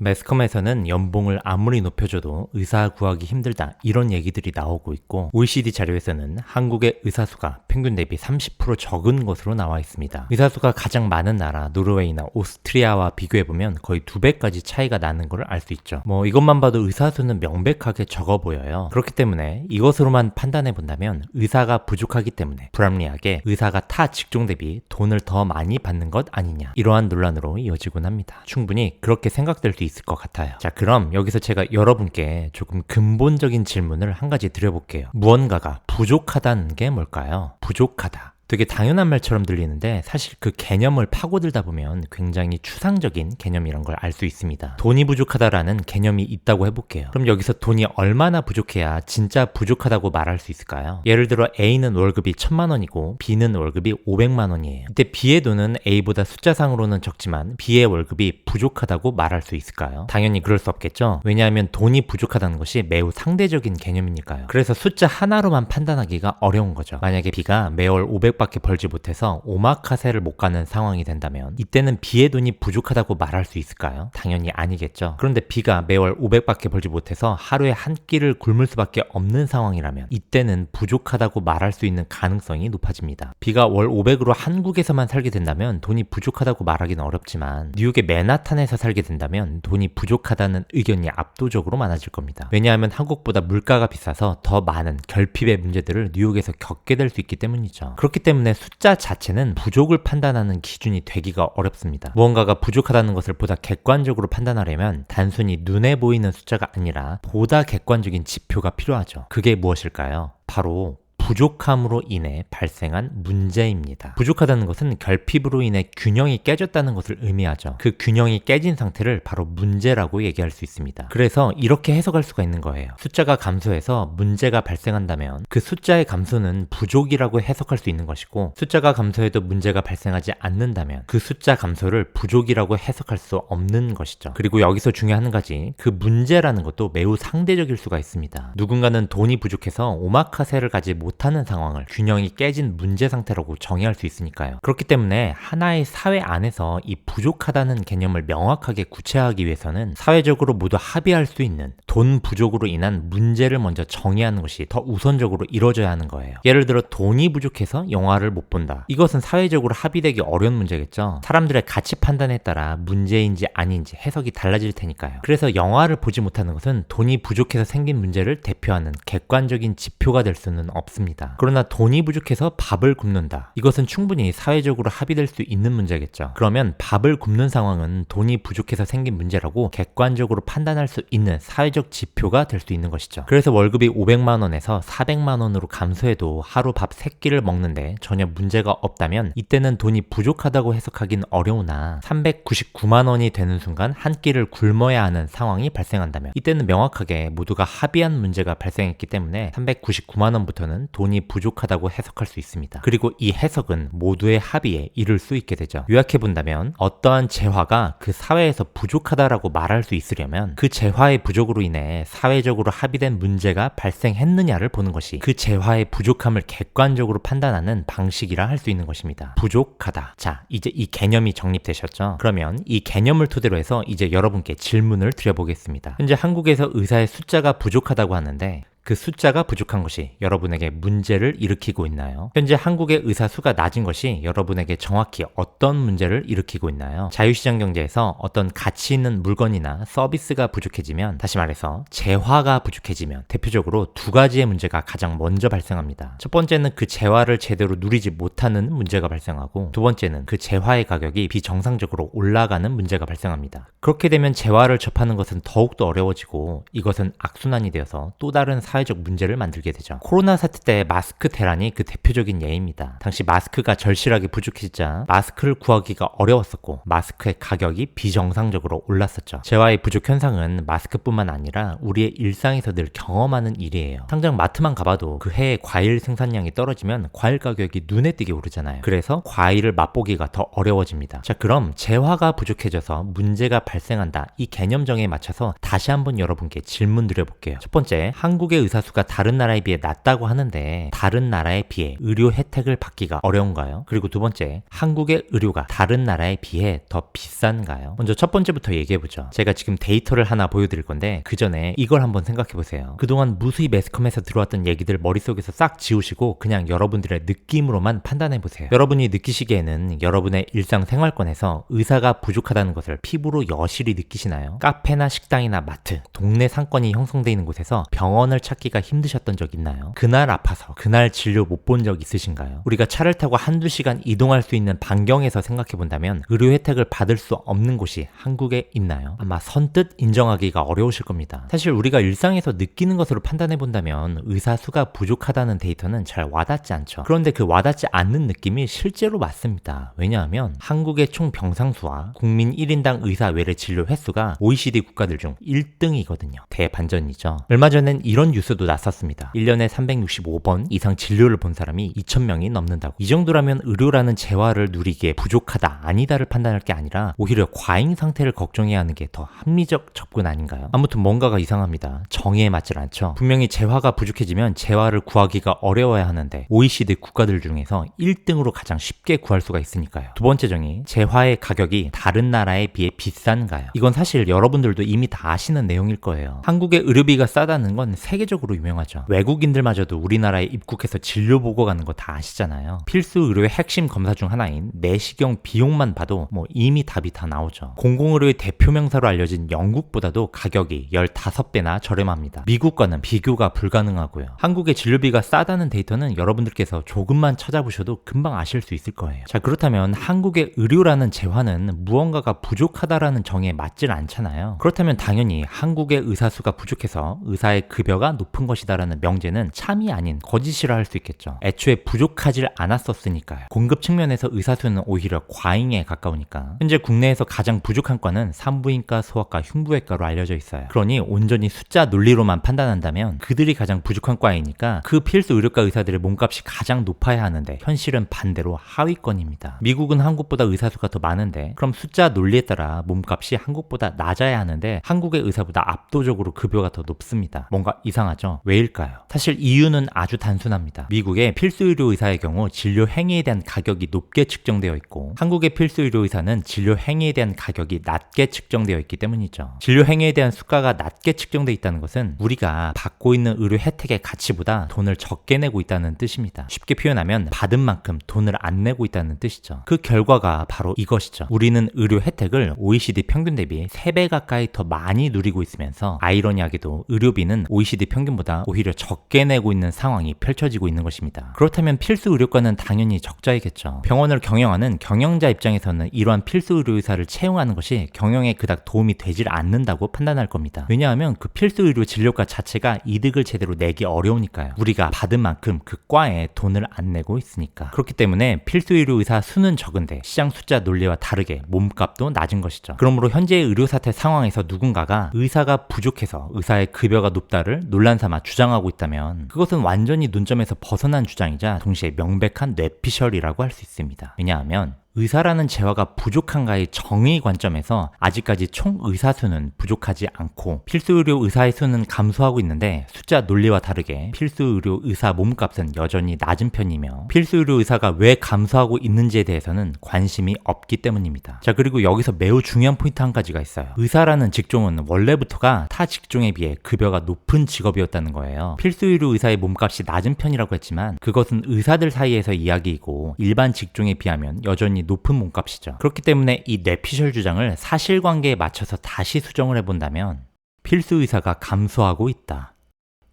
매스컴에서는 연봉을 아무리 높여줘도 의사 구하기 힘들다 이런 얘기들이 나오고 있고 OECD 자료에서는 한국의 의사 수가 평균 대비 30% 적은 것으로 나와 있습니다. 의사 수가 가장 많은 나라 노르웨이나 오스트리아와 비교해보면 거의 2배까지 차이가 나는 걸 알 수 있죠. 이것만 봐도 의사 수는 명백하게 적어 보여요. 그렇기 때문에 이것으로만 판단해 본다면 의사가 부족하기 때문에 불합리하게 의사가 타 직종 대비 돈을 더 많이 받는 것 아니냐, 이러한 논란으로 이어지곤 합니다. 충분히 그렇게 생각될 수 있을 것 같아요. 자, 그럼 여기서 제가 여러분께 조금 근본적인 질문을 한 가지 드려볼게요. 무언가가 부족하다는 게 뭘까요? 부족하다. 되게 당연한 말처럼 들리는데 사실 그 개념을 파고들다 보면 굉장히 추상적인 개념이란 걸 알 수 있습니다. 돈이 부족하다라는 개념이 있다고 해볼게요. 그럼 여기서 돈이 얼마나 부족해야 진짜 부족하다고 말할 수 있을까요? 예를 들어 A는 월급이 1000만 원이고 B는 월급이 500만 원이에요. 이때 B의 돈은 A보다 숫자상으로는 적지만 B의 월급이 부족하다고 말할 수 있을까요? 당연히 그럴 수 없겠죠? 왜냐하면 돈이 부족하다는 것이 매우 상대적인 개념이니까요. 그래서 숫자 하나로만 판단하기가 어려운 거죠. 만약에 B가 매월 500밖에 벌지 못해서 오마카세를 못 가는 상황이 된다면 이때는 B의 돈이 부족하다고 말할 수 있을까요? 당연히 아니겠죠. 그런데 B가 매월 500밖에 벌지 못해서 하루에 한 끼를 굶을 수밖에 없는 상황이라면 이때는 부족하다고 말할 수 있는 가능성이 높아집니다. B가 월 500으로 한국에서만 살게 된다면 돈이 부족하다고 말하기는 어렵지만 뉴욕의 맨하탄에서 살게 된다면 돈이 부족하다는 의견이 압도적으로 많아질 겁니다. 왜냐하면 한국보다 물가가 비싸서 더 많은 결핍의 문제들을 뉴욕에서 겪게 될 수 있기 때문이죠. 그렇기 때문에 숫자 자체는 부족을 판단하는 기준이 되기가 어렵습니다. 무언가가 부족하다는 것을 보다 객관적으로 판단하려면 단순히 눈에 보이는 숫자가 아니라 보다 객관적인 지표가 필요하죠. 그게 무엇일까요? 바로 부족함으로 인해 발생한 문제입니다. 부족하다는 것은 결핍으로 인해 균형이 깨졌다는 것을 의미하죠. 그 균형이 깨진 상태를 바로 문제라고 얘기할 수 있습니다. 그래서 이렇게 해석할 수가 있는 거예요. 숫자가 감소해서 문제가 발생한다면 그 숫자의 감소는 부족이라고 해석할 수 있는 것이고, 숫자가 감소해도 문제가 발생하지 않는다면 그 숫자 감소를 부족이라고 해석할 수 없는 것이죠. 그리고 여기서 중요한 한 가지, 그 문제라는 것도 매우 상대적일 수가 있습니다. 누군가는 돈이 부족해서 오마카세를 가지 못하는 상황을 균형이 깨진 문제 상태라고 정의할 수 있으니까요. 그렇기 때문에 하나의 사회 안에서 이 부족하다는 개념을 명확하게 구체화하기 위해서는 사회적으로 모두 합의할 수 있는 돈 부족으로 인한 문제를 먼저 정의하는 것이 더 우선적으로 이루어져야 하는 거예요. 예를 들어 돈이 부족해서 영화를 못 본다. 이것은 사회적으로 합의되기 어려운 문제겠죠. 사람들의 가치 판단에 따라 문제인지 아닌지 해석이 달라질 테니까요. 그래서 영화를 보지 못하는 것은 돈이 부족해서 생긴 문제를 대표하는 객관적인 지표가 될 수는 없습니다. 그러나 돈이 부족해서 밥을 굶는다. 이것은 충분히 사회적으로 합의될 수 있는 문제겠죠. 그러면 밥을 굶는 상황은 돈이 부족해서 생긴 문제라고 객관적으로 판단할 수 있는 사회적 지표가 될 수 있는 것이죠. 그래서 월급이 500만 원에서 400만 원으로 감소해도 하루 밥 3끼를 먹는데 전혀 문제가 없다면 이때는 돈이 부족하다고 해석하긴 어려우나 399만 원이 되는 순간 한 끼를 굶어야 하는 상황이 발생한다면 이때는 명확하게 모두가 합의한 문제가 발생했기 때문에 399만 원부터는 돈이 부족하다고 해석할 수 있습니다. 그리고 이 해석은 모두의 합의에 이를 수 있게 되죠. 요약해본다면 어떠한 재화가 그 사회에서 부족하다라고 말할 수 있으려면 그 재화의 부족으로 인해 사회적으로 합의된 문제가 발생했느냐를 보는 것이 그 재화의 부족함을 객관적으로 판단하는 방식이라 할 수 있는 것입니다. 부족하다. 자, 이제 이 개념이 정립되셨죠? 그러면 이 개념을 토대로 해서 이제 여러분께 질문을 드려보겠습니다. 현재 한국에서 의사의 숫자가 부족하다고 하는데 그 숫자가 부족한 것이 여러분에게 문제를 일으키고 있나요? 현재 한국의 의사 수가 낮은 것이 여러분에게 정확히 어떤 문제를 일으키고 있나요? 자유시장 경제에서 어떤 가치 있는 물건이나 서비스가 부족해지면, 다시 말해서 재화가 부족해지면 대표적으로 두 가지의 문제가 가장 먼저 발생합니다. 첫 번째는 그 재화를 제대로 누리지 못하는 문제가 발생하고, 두 번째는 그 재화의 가격이 비정상적으로 올라가는 문제가 발생합니다. 그렇게 되면 재화를 접하는 것은 더욱더 어려워지고 이것은 악순환이 되어서 또 다른 사회적 문제를 만들게 되죠. 코로나 사태 때 마스크 대란이 그 대표적인 예입니다. 당시 마스크가 절실하게 부족해지자 마스크를 구하기가 어려웠었고 마스크의 가격이 비정상적으로 올랐었죠. 재화의 부족 현상은 마스크뿐만 아니라 우리의 일상에서 늘 경험하는 일이에요. 당장 마트만 가봐도 그 해의 과일 생산량이 떨어지면 과일 가격이 눈에 띄게 오르잖아요. 그래서 과일을 맛보기가 더 어려워집니다. 자, 그럼 재화가 부족해져서 문제가 발생한다. 이 개념 정의에 맞춰서 다시 한번 여러분께 질문 드려볼게요. 첫 번째, 한국의 한국의 의사 수가 다른 나라에 비해 낮다고 하는데 다른 나라에 비해 의료 혜택을 받기가 어려운가요? 그리고 두 번째, 한국의 의료가 다른 나라에 비해 더 비싼가요? 먼저 첫 번째부터 얘기해보죠. 제가 지금 데이터를 하나 보여드릴 건데 그 전에 이걸 한번 생각해보세요. 그동안 무수히 매스컴에서 들어왔던 얘기들 머릿속에서 싹 지우시고 그냥 여러분들의 느낌으로만 판단해보세요. 여러분이 느끼시기에는 여러분의 일상생활권에서 의사가 부족하다는 것을 피부로 여실히 느끼시나요? 카페나 식당이나 마트, 동네 상권이 형성되어 있는 곳에서 병원을 찾기가 힘드셨던 적 있나요? 그날 아파서 그날 진료 못 본 적 있으신가요? 우리가 차를 타고 한두 시간 이동할 수 있는 반경에서 생각해본다면 의료 혜택을 받을 수 없는 곳이 한국에 있나요? 아마 선뜻 인정하기가 어려우실 겁니다. 사실 우리가 일상에서 느끼는 것으로 판단해본다면 의사 수가 부족하다는 데이터는 잘 와닿지 않죠. 그런데 그 와닿지 않는 느낌이 실제로 맞습니다. 왜냐하면 한국의 총 병상수와 국민 1인당 의사 외래 진료 횟수가 OECD 국가들 중 1등이거든요. 대반전이죠. 얼마 전엔 이런 뉴스도 났었습니다. 1년에 365번 이상 진료를 본 사람이 2,000명이 넘는다고. 이 정도라면 의료라는 재화를 누리기에 부족하다, 아니다를 판단할 게 아니라 오히려 과잉 상태를 걱정해야 하는 게 더 합리적 접근 아닌가요? 아무튼 뭔가가 이상합니다. 정의에 맞질 않죠. 분명히 재화가 부족해지면 재화를 구하기가 어려워야 하는데 OECD 국가들 중에서 1등으로 가장 쉽게 구할 수가 있으니까요. 두 번째 정의, 재화의 가격이 다른 나라에 비해 비싼가요? 이건 사실 여러분들도 이미 다 아시는 내용일 거예요. 한국의 의료비가 싸다는 건 세계적으로 유명하죠. 외국인들마저도 우리나라에 입국해서 진료 보고 가는 거 다 아시잖아요. 필수 의료의 핵심 검사 중 하나인 내시경 비용만 봐도 이미 답이 다 나오죠. 공공의료의 대표 명사로 알려진 영국보다도 가격이 15배나 저렴합니다. 미국과는 비교가 불가능하고요. 한국의 진료비가 싸다는 데이터는 여러분들께서 조금만 찾아보셔도 금방 아실 수 있을 거예요. 자, 그렇다면 한국의 의료라는 재화는 무언가가 부족하다라는 정의에 맞질 않잖아요. 그렇다면 당연히 한국의 의사 수가 부족해서 의사의 급여가 높은 것이다라는 명제는 참이 아닌 거짓이라 할 수 있겠죠. 애초에 부족하질 않았었으니까요. 공급 측면에서 의사 수는 오히려 과잉에 가까우니까. 현재 국내에서 가장 부족한 과는 산부인과, 소아과, 흉부외과로 알려져 있어요. 그러니 온전히 숫자 논리로만 판단한다면 그들이 가장 부족한 과이니까 그 필수 의료과 의사들의 몸값이 가장 높아야 하는데 현실은 반대로 하위권입니다. 미국은 한국보다 의사 수가 더 많은데 그럼 숫자 논리에 따라 몸값이 한국보다 낮아야 하는데 한국의 의사보다 압도적으로 급여가 더 높습니다. 뭔가 이상하죠? 왜일까요? 사실 이유는 아주 단순합니다. 미국의 필수 의료 의사의 경우 진료 행위에 대한 가격이 높게 측정되어 있고 한국의 필수 의료 의사는 진료 행위에 대한 가격이 낮게 측정되어 있기 때문이죠. 진료 행위에 대한 수가가 낮게 측정되어 있다는 것은 우리가 받고 있는 의료 혜택의 가치보다 돈을 적게 내고 있다는 뜻입니다. 쉽게 표현하면 받은 만큼 돈을 안 내고 있다는 뜻이죠. 그 결과가 바로 이것이죠. 우리는 의료 혜택을 OECD 평균 대비 3배 가까이 더 많이 누리고 있으면서 아이러니하게도 의료비는 OECD 평균보다 오히려 적게 내고 있는 상황이 펼쳐지고 있는 것입니다. 그렇다면 필수 의료과는 당연히 적자이겠죠. 병원을 경영하는 경영자 입장에서는 이러한 필수 의료의사를 채용하는 것이 경영에 그닥 도움이 되질 않는다고 판단할 겁니다. 왜냐하면 그 필수 의료 진료과 자체가 이득을 제대로 내기 어려우니까요. 우리가 받은 만큼 그 과에 돈을 안 내고 있으니까. 그렇기 때문에 필수 의료 의사 수는 적은데 시장 숫자 논리와 다르게 몸값도 낮은 것이죠. 그러므로 현재의 의료 사태 상황에서 누군가가 의사가 부족해서 의사의 급여가 높다를 논란삼아 주장하고 있다면 그것은 완전히 논점에서 벗어난 주장이자 동시에 명백한 뇌피셜이라고 할 수 있습니다. 왜냐하면 의사라는 재화가 부족한가의 정의 관점에서 아직까지 총 의사 수는 부족하지 않고 필수 의료 의사의 수는 감소하고 있는데 숫자 논리와 다르게 필수 의료 의사 몸값은 여전히 낮은 편이며 필수 의료 의사가 왜 감소하고 있는지에 대해서는 관심이 없기 때문입니다. 자, 그리고 여기서 매우 중요한 포인트 한 가지가 있어요. 의사라는 직종은 원래부터가 타 직종에 비해 급여가 높은 직업이었다는 거예요. 필수 의료 의사의 몸값이 낮은 편이라고 했지만 그것은 의사들 사이에서 이야기이고 일반 직종에 비하면 여전히 높은 몸값이죠. 그렇기 때문에 이 뇌피셜 주장을 사실관계에 맞춰서 다시 수정을 해본다면 필수 의사가 감소하고 있다.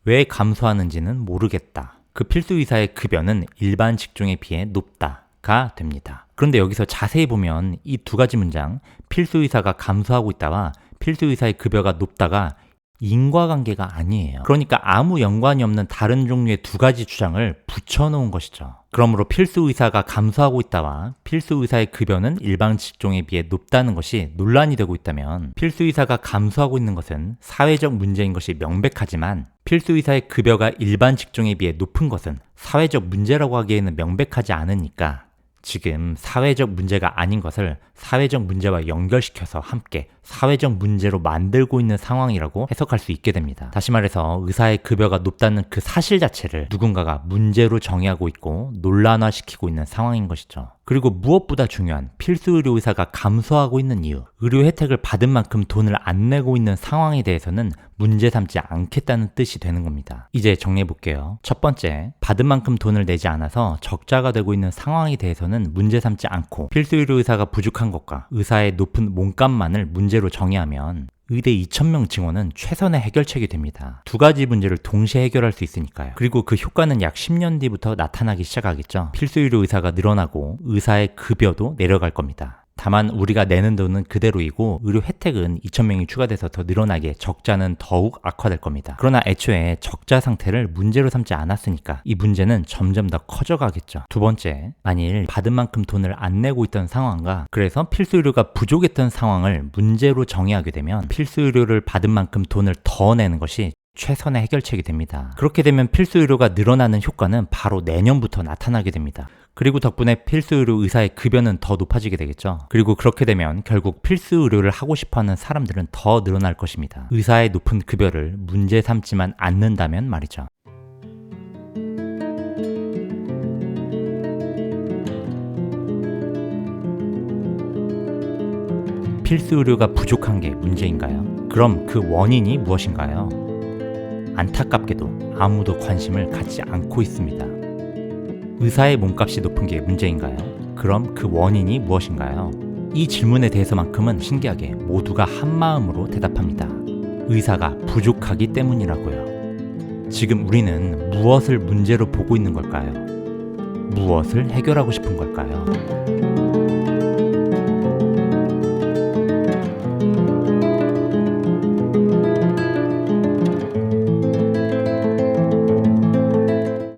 왜 감소하는지는 모르겠다. 그 필수 의사의 급여는 일반 직종에 비해 높다가 됩니다. 그런데 여기서 자세히 보면 이 두 가지 문장, 필수 의사가 감소하고 있다와 필수 의사의 급여가 높다가 인과관계가 아니에요. 그러니까 아무 연관이 없는 다른 종류의 두 가지 주장을 붙여놓은 것이죠. 그러므로 필수 의사가 감소하고 있다와 필수 의사의 급여는 일반 직종에 비해 높다는 것이 논란이 되고 있다면 필수 의사가 감소하고 있는 것은 사회적 문제인 것이 명백하지만 필수 의사의 급여가 일반 직종에 비해 높은 것은 사회적 문제라고 하기에는 명백하지 않으니까 지금 사회적 문제가 아닌 것을 사회적 문제와 연결시켜서 함께 사회적 문제로 만들고 있는 상황이라고 해석할 수 있게 됩니다. 다시 말해서 의사의 급여가 높다는 그 사실 자체를 누군가가 문제로 정의하고 있고 논란화시키고 있는 상황인 것이죠. 그리고 무엇보다 중요한 필수 의료 의사가 감소하고 있는 이유, 의료 혜택을 받은 만큼 돈을 안 내고 있는 상황에 대해서는 문제 삼지 않겠다는 뜻이 되는 겁니다. 이제 정리해 볼게요. 첫 번째, 받은 만큼 돈을 내지 않아서 적자가 되고 있는 상황에 대해서는 문제 삼지 않고 필수 의료 의사가 부족한 것과 의사의 높은 몸값만을 문제로 정의하면 의대 2,000명 증원은 최선의 해결책이 됩니다. 두 가지 문제를 동시에 해결할 수 있으니까요. 그리고 그 효과는 약 10년 뒤부터 나타나기 시작하겠죠. 필수 의료 의사가 늘어나고 의사의 급여도 내려갈 겁니다. 다만 우리가 내는 돈은 그대로이고 의료 혜택은 2,000명이 추가돼서 더 늘어나기에 적자는 더욱 악화될 겁니다. 그러나 애초에 적자 상태를 문제로 삼지 않았으니까 이 문제는 점점 더 커져가겠죠. 두 번째, 만일 받은 만큼 돈을 안 내고 있던 상황과 그래서 필수 의료가 부족했던 상황을 문제로 정의하게 되면 필수 의료를 받은 만큼 돈을 더 내는 것이 최선의 해결책이 됩니다. 그렇게 되면 필수 의료가 늘어나는 효과는 바로 내년부터 나타나게 됩니다. 그리고 덕분에 필수 의료 의사의 급여는 더 높아지게 되겠죠. 그리고 그렇게 되면 결국 필수 의료를 하고 싶어하는 사람들은 더 늘어날 것입니다. 의사의 높은 급여를 문제 삼지만 않는다면 말이죠. 필수 의료가 부족한 게 문제인가요? 그럼 그 원인이 무엇인가요? 안타깝게도 아무도 관심을 갖지 않고 있습니다. 의사의 몸값이 높은 게 문제인가요? 그럼 그 원인이 무엇인가요? 이 질문에 대해서만큼은 신기하게 모두가 한마음으로 대답합니다. 의사가 부족하기 때문이라고요. 지금 우리는 무엇을 문제로 보고 있는 걸까요? 무엇을 해결하고 싶은 걸까요?